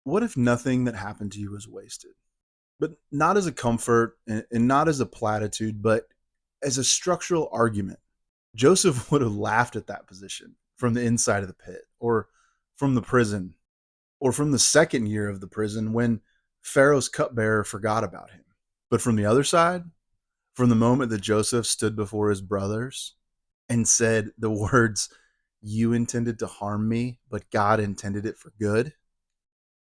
What if nothing that happened to you was wasted? But not as a comfort and not as a platitude, but as a structural argument. Joseph would have laughed at that position from the inside of the pit or from the prison or from the second year of the prison when Pharaoh's cupbearer forgot about him. But from the other side, from the moment that Joseph stood before his brothers and said the words, "You intended to harm me, but God intended it for good,"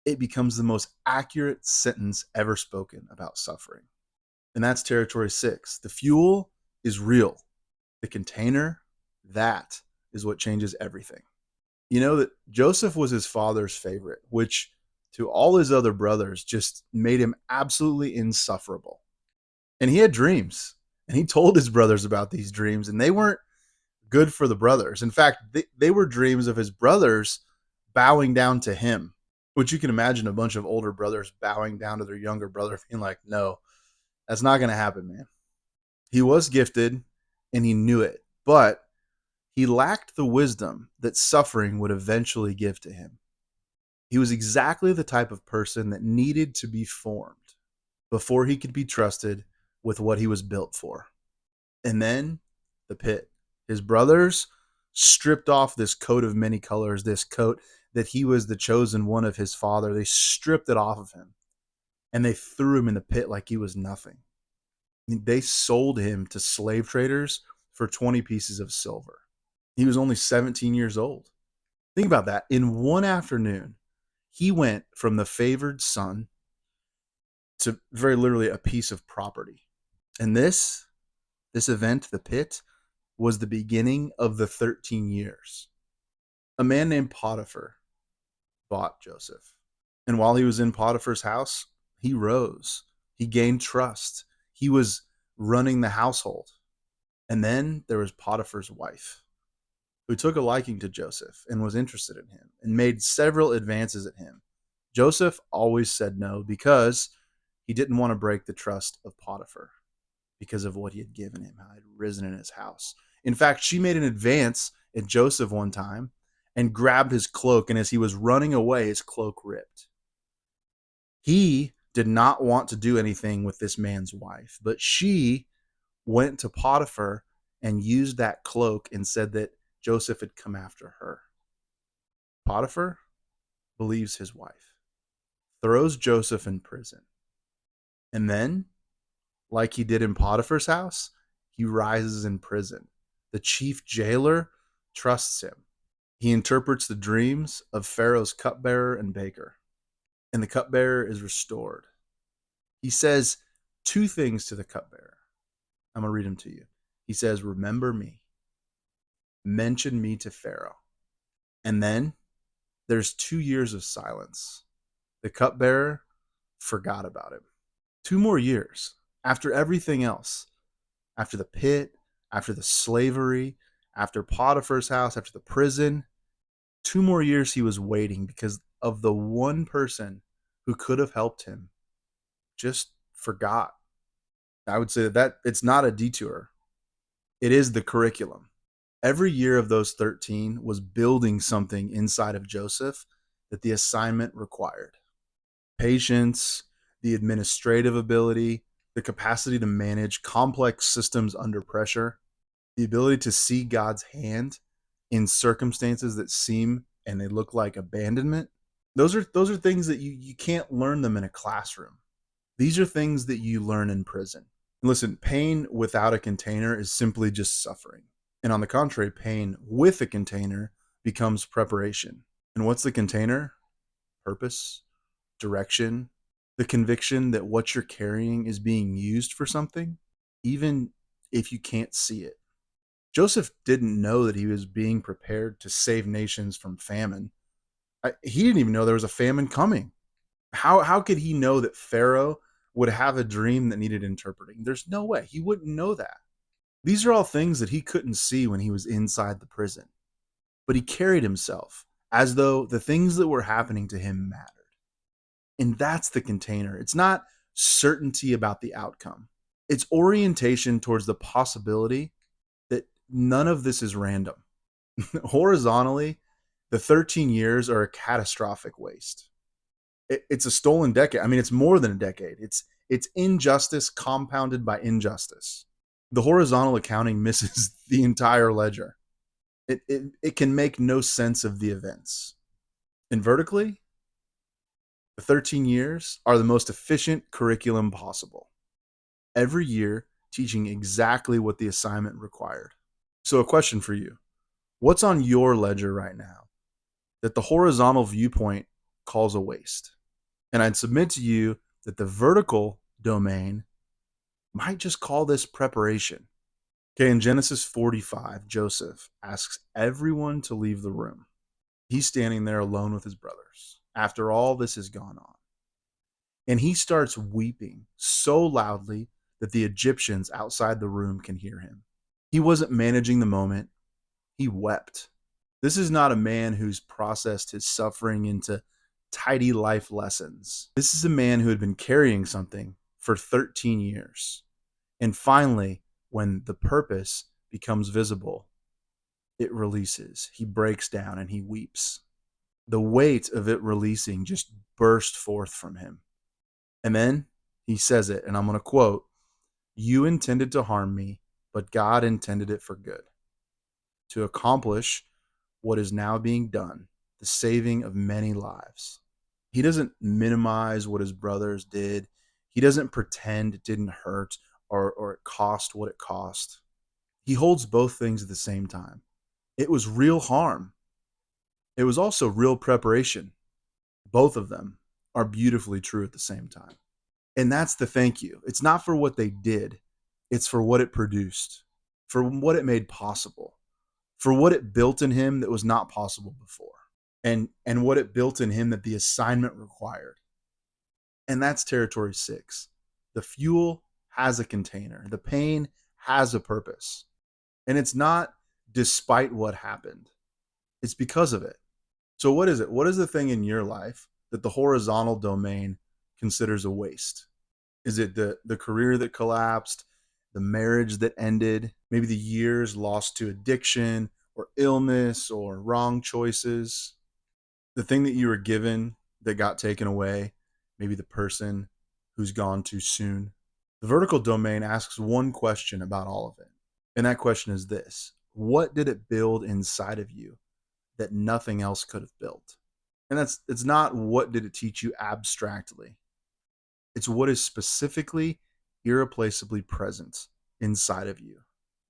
it becomes the most accurate sentence ever spoken about suffering. And that's territory six. The fuel is real. The container, that is what changes everything. You know that Joseph was his father's favorite, which to all his other brothers just made him absolutely insufferable. And he had dreams, and he told his brothers about these dreams, and they weren't good for the brothers. In fact, they were dreams of his brothers bowing down to him, which you can imagine a bunch of older brothers bowing down to their younger brother, being like, no, that's not going to happen, man. He was gifted and he knew it, but he lacked the wisdom that suffering would eventually give to him. He was exactly the type of person that needed to be formed before he could be trusted with what he was built for. And then the pit. His brothers stripped off this coat of many colors, this coat that he was the chosen one of his father. They stripped it off of him and they threw him in the pit like he was nothing. They sold him to slave traders for 20 pieces of silver. He was only 17 years old. Think about that. In one afternoon, he went from the favored son to very literally a piece of property. And this event, the pit, was the beginning of the 13 years. A man named Potiphar bought Joseph. And while he was in Potiphar's house, he rose. He gained trust. He was running the household. And then there was Potiphar's wife, who took a liking to Joseph and was interested in him and made several advances at him. Joseph always said no because he didn't want to break the trust of Potiphar because of what he had given him, how he had risen in his house. In fact, she made an advance at Joseph one time and grabbed his cloak, and as he was running away, his cloak ripped. He did not want to do anything with this man's wife, but she went to Potiphar and used that cloak and said that Joseph had come after her. Potiphar believes his wife, throws Joseph in prison, and then, like he did in Potiphar's house, he rises in prison. The chief jailer trusts him. He interprets the dreams of Pharaoh's cupbearer and baker, and the cupbearer is restored. He says two things to the cupbearer. I'm going to read them to you. He says, "Remember me, mention me to Pharaoh." And then there's 2 years of silence. The cupbearer forgot about him. 2 more years after everything else, after the pit, after the slavery, after Potiphar's house, after the prison. 2 more years he was waiting because of the one person who could have helped him just forgot. I would say that it's not a detour. It is the curriculum. Every year of those 13 was building something inside of Joseph that the assignment required. Patience, the administrative ability, the capacity to manage complex systems under pressure, the ability to see God's hand in circumstances that seem and they look like abandonment. Those are things that you can't learn them in a classroom. These are things that you learn in prison. Listen, pain without a container is simply just suffering. And on the contrary, pain with a container becomes preparation. And what's the container? Purpose, direction, the conviction that what you're carrying is being used for something, even if you can't see it. Joseph didn't know that he was being prepared to save nations from famine. He didn't even know there was a famine coming. How could he know that Pharaoh would have a dream that needed interpreting? There's no way. He wouldn't know that. These are all things that he couldn't see when he was inside the prison. But he carried himself as though the things that were happening to him mattered. And that's the container. It's not certainty about the outcome. It's orientation towards the possibility that none of this is random. Horizontally, the 13 years are a catastrophic waste. It's a stolen decade. I mean, it's more than a decade. It's injustice compounded by injustice. The horizontal accounting misses the entire ledger. It can make no sense of the events. And vertically, the 13 years are the most efficient curriculum possible. Every year, teaching exactly what the assignment required. So, a question for you: what's on your ledger right now that the horizontal viewpoint calls a waste? And I'd submit to you that the vertical domain might just call this preparation. Okay, in Genesis 45, Joseph asks everyone to leave the room. He's standing there alone with his brothers after all this has gone on. And he starts weeping so loudly that the Egyptians outside the room can hear him. He wasn't managing the moment, he wept. This is not a man who's processed his suffering into tidy life lessons. This is a man who had been carrying something for 13 years. And finally, when the purpose becomes visible, it releases. He breaks down and he weeps. The weight of it releasing just burst forth from him. And then he says it, and I'm going to quote, "You intended to harm me, but God intended it for good, to accomplish what is now being done, the saving of many lives." He doesn't minimize what his brothers did. He doesn't pretend it didn't hurt or it cost what it cost. He holds both things at the same time. It was real harm. It was also real preparation. Both of them are beautifully true at the same time. And that's the thank you. It's not for what they did, it's for what it produced, for what it made possible, for what it built in him that was not possible before, and what it built in him that the assignment required. And that's territory 6. The fuel has a container, the pain has a purpose. And it's not despite what happened, it's because of it. So, what is it? What is the thing in your life that the horizontal domain considers a waste? Is it the career that collapsed, the marriage that ended, maybe the years lost to addiction or illness or wrong choices, the thing that you were given that got taken away, maybe the person who's gone too soon? The vertical domain asks one question about all of it. And that question is this: what did it build inside of you that nothing else could have built? And it's not what did it teach you abstractly. It's what is specifically, irreplaceably present inside of you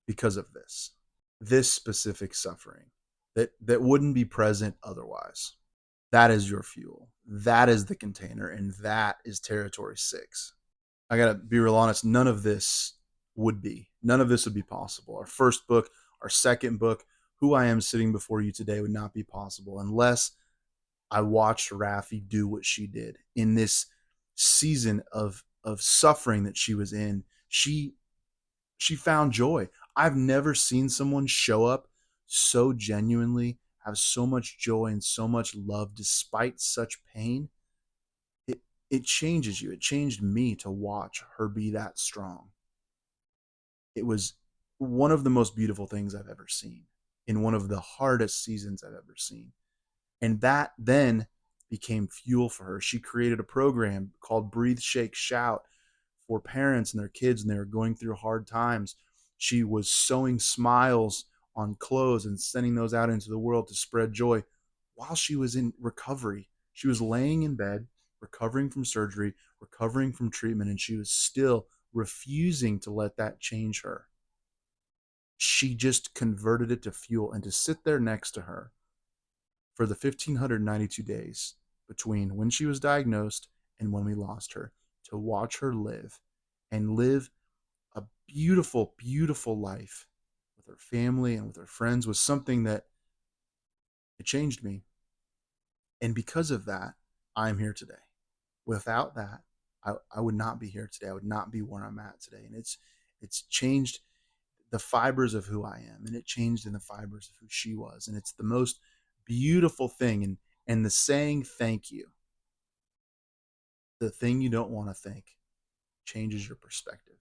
because of this specific suffering that wouldn't be present otherwise. That is your fuel. That is the container, and that is territory 6. I gotta be real honest. None of this would be. None of this would be possible. Our first book, our second book, Who I Am Sitting Before You Today, would not be possible unless I watched Raffi do what she did in this season of suffering that she was in. She found joy. I've never seen someone show up so genuinely, have so much joy and so much love despite such pain. It it changes you. It changed me to watch her be that strong. It was one of the most beautiful things I've ever seen in one of the hardest seasons I've ever seen. And that then became fuel for her. She created a program called Breathe, Shake, Shout for parents and their kids when they were going through hard times. She was sewing smiles on clothes and sending those out into the world to spread joy while she was in recovery. She was laying in bed, recovering from surgery, recovering from treatment, and she was still refusing to let that change her. She just converted it to fuel, and to sit there next to her for the 1,592 days between when she was diagnosed and when we lost her, to watch her live and live a beautiful, beautiful life with her family and with her friends was something that it changed me. And because of that, I'm here today. Without that, I would not be here today. I would not be where I'm at today. And it's changed the fibers of who I am, and it changed in the fibers of who she was. And it's the most beautiful thing. And the saying thank you, the thing you don't want to think, changes your perspective.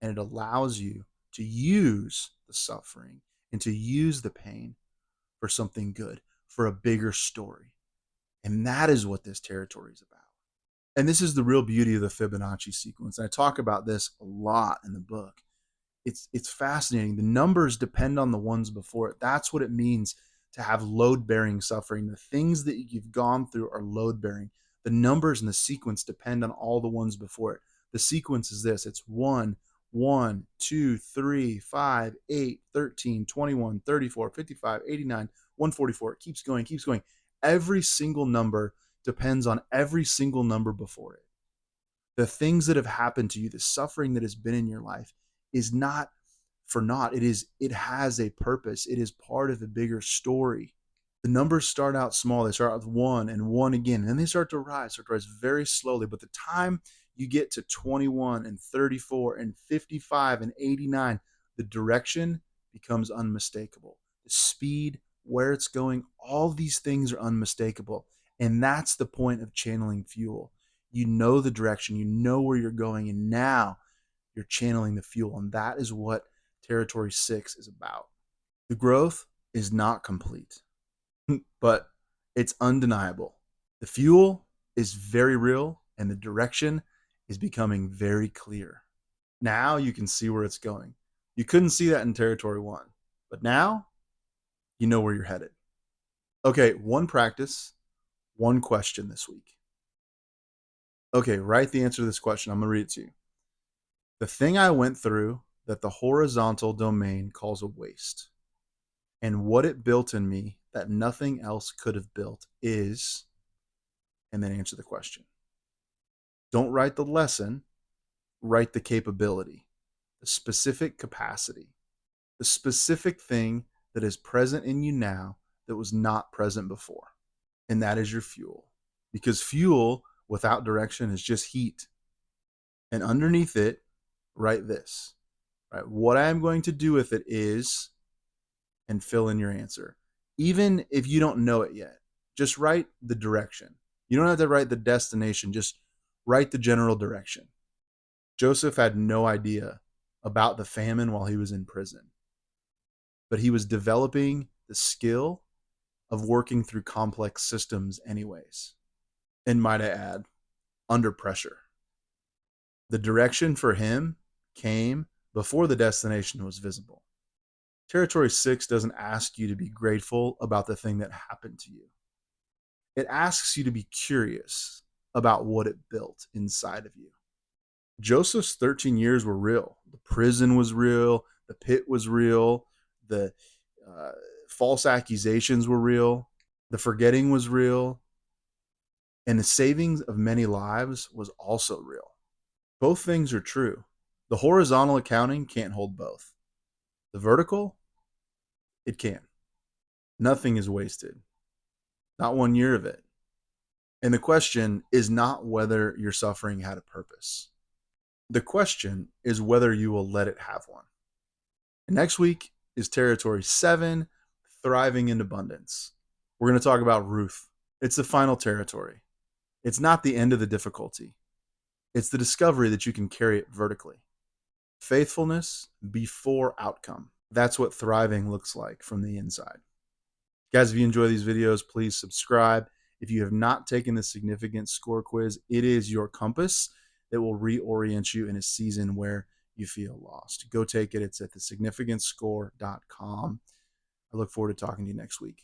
And it allows you to use the suffering and to use the pain for something good, for a bigger story. And that is what this territory is about. And this is the real beauty of the Fibonacci sequence. And I talk about this a lot in the book. It's fascinating. The numbers depend on the ones before it. That's what it means to have load-bearing suffering. The things that you've gone through are load-bearing. The numbers in the sequence depend on all the ones before it. The sequence is this. It's 1, 1, 2, 3, 5, 8, 13, 21, 34, 55, 89, 144. It keeps going, keeps going. Every single number depends on every single number before it. The things that have happened to you, the suffering that has been in your life is not for naught. It has a purpose. It is part of a bigger story. The numbers start out small. They start out with 1 and 1 again, and then they start to rise very slowly. But the time you get to 21 and 34 and 55 and 89, the direction becomes unmistakable. The speed, where it's going, all these things are unmistakable. And that's the point of channeling fuel. You know the direction, you know where you're going, and now you're channeling the fuel. And that is what Territory 6 is about. The growth is not complete, but it's undeniable. The fuel is very real, and the direction is becoming very clear. Now you can see where it's going. You couldn't see that in Territory 1, but now you know where you're headed. Okay, one practice, one question this week. Okay, write the answer to this question. I'm going to read it to you. The thing I went through that the horizontal domain calls a waste, and what it built in me that nothing else could have built is, and then answer the question. Don't write the lesson, write the capability, the specific capacity, the specific thing that is present in you now that was not present before. And that is your fuel. Because fuel without direction is just heat. And underneath it, write this. Right? What I am going to do with it is, and fill in your answer. Even if you don't know it yet, just write the direction. You don't have to write the destination, just write the general direction. Joseph had no idea about the famine while he was in prison, but he was developing the skill of working through complex systems anyways. And might I add, under pressure. The direction for him came before the destination was visible. Territory 6 doesn't ask you to be grateful about the thing that happened to you. It asks you to be curious about what it built inside of you. Joseph's 13 years were real. The prison was real. The pit was real. The false accusations were real. The forgetting was real. And the savings of many lives was also real. Both things are true. The horizontal accounting can't hold both. The vertical, it can. Nothing is wasted. Not 1 year of it. And the question is not whether your suffering had a purpose. The question is whether you will let it have one. And next week is Territory 7, Thriving in Abundance. We're going to talk about Ruth. It's the final territory. It's not the end of the difficulty. It's the discovery that you can carry it vertically. Faithfulness before outcome. That's what thriving looks like from the inside. Guys, if you enjoy these videos, please subscribe. If you have not taken the Significant Score quiz, it is your compass that will reorient you in a season where you feel lost. Go take it. It's at thesignificantscore.com. I look forward to talking to you next week.